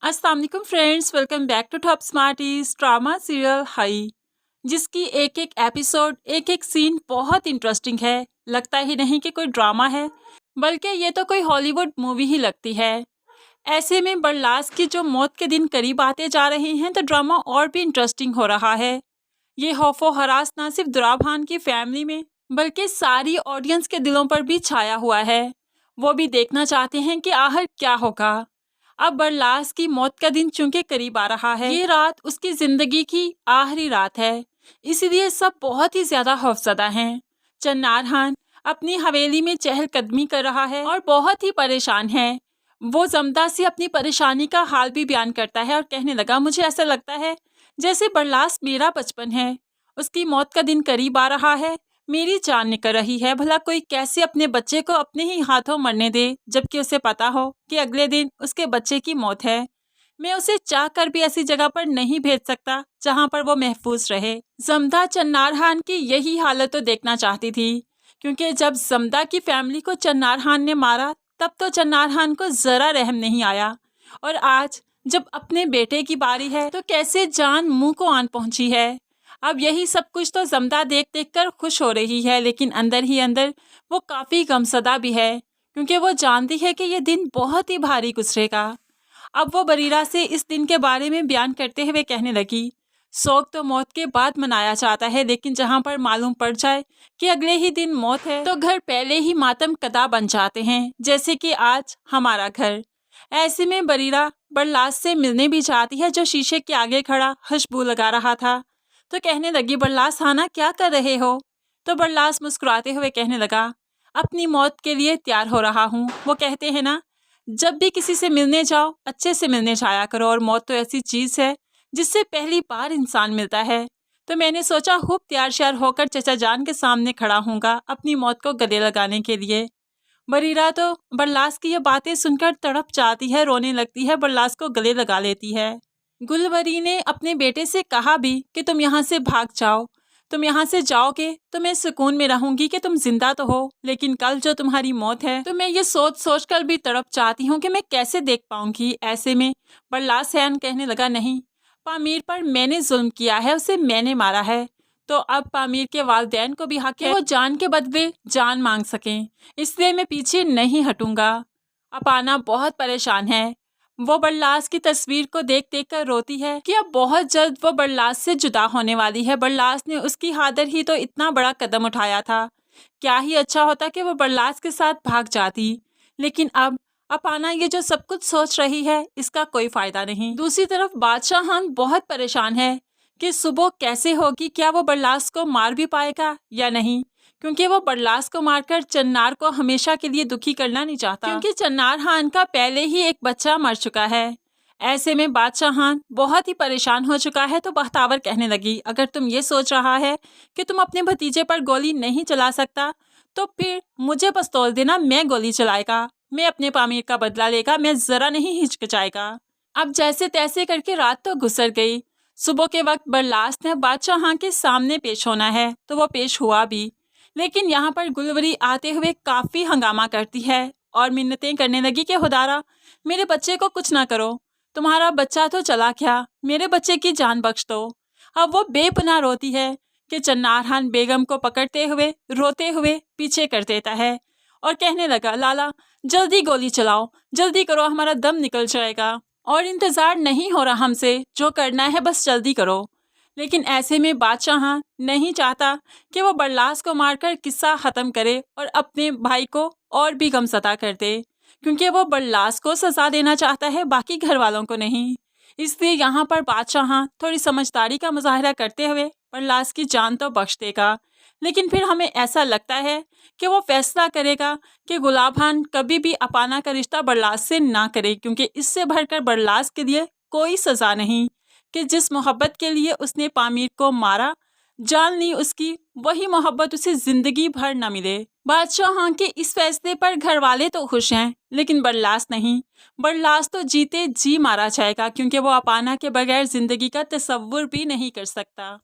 अस्सलाम वालेकुम friends, welcome back to Top Smarties drama serial हाई, जिसकी एक एक एपिसोड एक एक सीन बहुत इंटरेस्टिंग है। लगता ही नहीं कि कोई ड्रामा है, बल्कि ये तो कोई हॉलीवुड मूवी ही लगती है। ऐसे में बरलास की जो मौत के दिन करीब आते जा रहे हैं तो ड्रामा और भी इंटरेस्टिंग हो रहा है। ये खौफो हरास ना सिर्फ दुराभान की फैमिली में बल्कि सारी ऑडियंस के दिलों पर भी छाया हुआ है। वो भी देखना चाहते हैं कि आखिर क्या होगा। अब बरलास की मौत का दिन चूंकि करीब आ रहा है, ये रात उसकी जिंदगी की आखिरी रात है, इसीलिए सब बहुत ही ज्यादा खौफजदा हैं। चन्नार खान अपनी हवेली में चहलकदमी कर रहा है और बहुत ही परेशान है। वो जमदा से अपनी परेशानी का हाल भी बयान करता है और कहने लगा, मुझे ऐसा लगता है जैसे बरलास मेरा बचपन है। उसकी मौत का दिन करीब आ रहा है, मेरी जान निकल रही है। भला कोई कैसे अपने बच्चे को अपने ही हाथों मरने दे, जबकि उसे पता हो कि अगले दिन उसके बच्चे की मौत है। मैं उसे चाह कर भी ऐसी जगह पर नहीं भेज सकता जहां पर वो महफूज रहे। जमदा चन्नार खान की यही हालत तो देखना चाहती थी, क्योंकि जब जमदा की फैमिली को चन्नार खान ने मारा तब तो चन्नार खान को जरा रहम नहीं आया, और आज जब अपने बेटे की बारी है तो कैसे जान मुंह को आन पहुंची है। अब यही सब कुछ तो जमदा देख देख कर खुश हो रही है, लेकिन अंदर ही अंदर वो काफ़ी गमसदा भी है, क्योंकि वो जानती है कि ये दिन बहुत ही भारी गुजरेगा। अब वो बरीरा से इस दिन के बारे में बयान करते हुए कहने लगी, शोक तो मौत के बाद मनाया जाता है, लेकिन जहाँ पर मालूम पड़ जाए कि अगले ही दिन मौत है तो घर पहले ही मातम कदा बन जाते हैं, जैसे कि आज हमारा घर। ऐसे में बरीरा बरलास से मिलने भी चाहती है, जो शीशे के आगे खड़ा खुशबू लगा रहा था। तो कहने लगी, बरलास हाना क्या कर रहे हो? तो बरलास मुस्कुराते हुए कहने लगा, अपनी मौत के लिए तैयार हो रहा हूँ। वो कहते हैं ना, जब भी किसी से मिलने जाओ अच्छे से मिलने जाया करो, और मौत तो ऐसी चीज़ है जिससे पहली बार इंसान मिलता है। तो मैंने सोचा खूब तैयार श्यार होकर चचा जान के सामने खड़ा हूँगा अपनी मौत को गले लगाने के लिए। बरीरा तो बरलास की ये बातें सुनकर तड़प जाती है, रोने लगती है, बरलास को गले लगा लेती है। गुलवरी ने अपने बेटे से कहा भी कि तुम यहाँ से भाग जाओ, तुम यहाँ से जाओगे तो मैं सुकून में रहूंगी कि तुम जिंदा तो हो, लेकिन कल जो तुम्हारी मौत है तो मैं ये सोच सोच कर भी तड़प चाहती हूँ कि मैं कैसे देख पाऊंगी। ऐसे में बरलास हैन कहने लगा, नहीं, पामीर पर मैंने जुल्म किया है, उसे मैंने मारा है, तो अब पामीर के वालिदैन को भी हक है वो जान के बदले जान मांग सकें, इसलिए मैं पीछे नहीं हटूंगा। अपाना बहुत परेशान है, वो बरलास की तस्वीर को देख देख कर रोती है कि अब बहुत जल्द वो बरलास से जुदा होने वाली है। बरलास ने उसकी खातिर ही तो इतना बड़ा कदम उठाया था, क्या ही अच्छा होता कि वो बरलास के साथ भाग जाती। लेकिन अब अपाना ये जो सब कुछ सोच रही है इसका कोई फायदा नहीं। दूसरी तरफ बादशाह खान बहुत परेशान है कि सुबह कैसे होगी, क्या वो बरलास को मार भी पाएगा या नहीं, क्योंकि वो बरलास को मारकर चन्नार को हमेशा के लिए दुखी करना नहीं चाहता, क्योंकि चन्नार खान का पहले ही एक बच्चा मर चुका है। ऐसे में बादशाह खान बहुत ही परेशान हो चुका है। तो बख्तावर कहने लगी, अगर तुम ये सोच रहा है कि तुम अपने भतीजे पर गोली नहीं चला सकता तो फिर मुझे पिस्तौल देना, मैं गोली चलाएगा, मैं अपने पामीर का बदला लेगा, मैं जरा नहीं हिचकिचाएगा। अब जैसे तैसे करके रात तो गुजर गई। सुबह के वक्त बरलास ने बादशाह खान के सामने पेश होना है तो वो पेश हुआ भी, लेकिन यहाँ पर गुलवरी आते हुए काफ़ी हंगामा करती है और मिन्नतें करने लगी कि खुदारा मेरे बच्चे को कुछ ना करो, तुम्हारा बच्चा तो चला गया, मेरे बच्चे की जान बख्श दो। अब वो बेपनाह रोती है कि चन्नार खान बेगम को पकड़ते हुए रोते हुए पीछे कर देता है और कहने लगा, लाला जल्दी गोली चलाओ, जल्दी करो, हमारा दम निकल जाएगा और इंतज़ार नहीं हो रहा हमसे, जो करना है बस जल्दी करो। लेकिन ऐसे में बादशाह नहीं चाहता कि वो बरलास को मारकर किस्सा ख़त्म करे और अपने भाई को और भी गमसदा कर दे, क्योंकि वो बरलास को सज़ा देना चाहता है, बाकी घर वालों को नहीं। इसलिए यहाँ पर बादशाह थोड़ी समझदारी का मुजाहरा करते हुए बरलास की जान तो बख्श देगा, लेकिन फिर हमें ऐसा लगता है कि वो फैसला करेगा कि गुलाब खान कभी भी अपाना का रिश्ता बरलास से ना करे, क्योंकि इससे बढ़कर बरलास के लिए कोई सज़ा नहीं कि जिस मोहब्बत के लिए उसने पामीर को मारा, जान ली उसकी, वही मोहब्बत उसे जिंदगी भर न मिले। बादशाह के इस फैसले पर घर वाले तो खुश हैं, लेकिन बरलास नहीं। बरलास तो जीते जी मारा जाएगा, क्योंकि वो अपाना के बगैर जिंदगी का तसव्वुर भी नहीं कर सकता।